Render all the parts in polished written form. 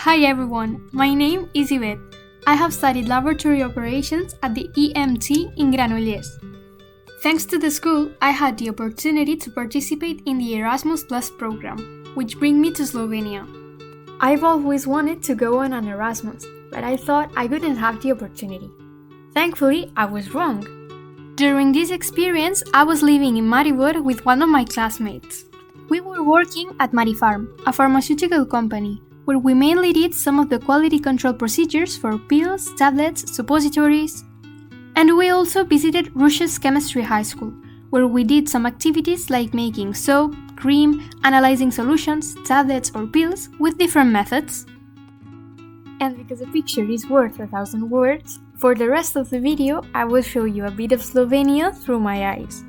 Hi everyone, my name is Yvette. I have studied laboratory operations at the EMT in Granollers. Thanks to the school, I had the opportunity to participate in the Erasmus Plus program, which bring me to Slovenia. I've always wanted to go on an Erasmus, but I thought I wouldn't have the opportunity. Thankfully, I was wrong. During this experience, I was living in Maribor with one of my classmates. We were working at Marifarm, a pharmaceutical company, where we mainly did some of the quality control procedures for pills, tablets, suppositories. And we also visited Russia's Chemistry High School, where we did some activities like making soap, cream, analyzing solutions, tablets or pills with different methods. And because a picture is worth 1,000 words, for the rest of the video I will show you a bit of Slovenia through my eyes.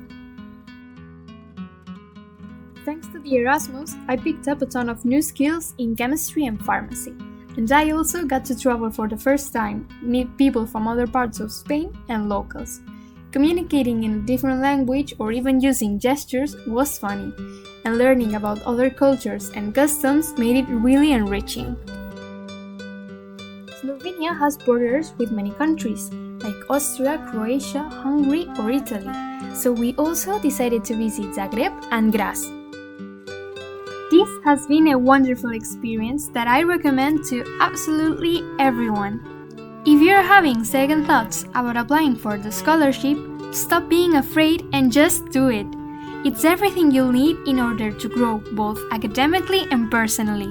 Thanks to the Erasmus, I picked up a ton of new skills in chemistry and pharmacy. And I also got to travel for the first time, meet people from other parts of Spain and locals. Communicating in a different language or even using gestures was funny, and learning about other cultures and customs made it really enriching. Slovenia has borders with many countries, like Austria, Croatia, Hungary or Italy, so we also decided to visit Zagreb and Graz. This has been a wonderful experience that I recommend to absolutely everyone. If you're having second thoughts about applying for the scholarship, stop being afraid and just do it. It's everything you'll need in order to grow both academically and personally.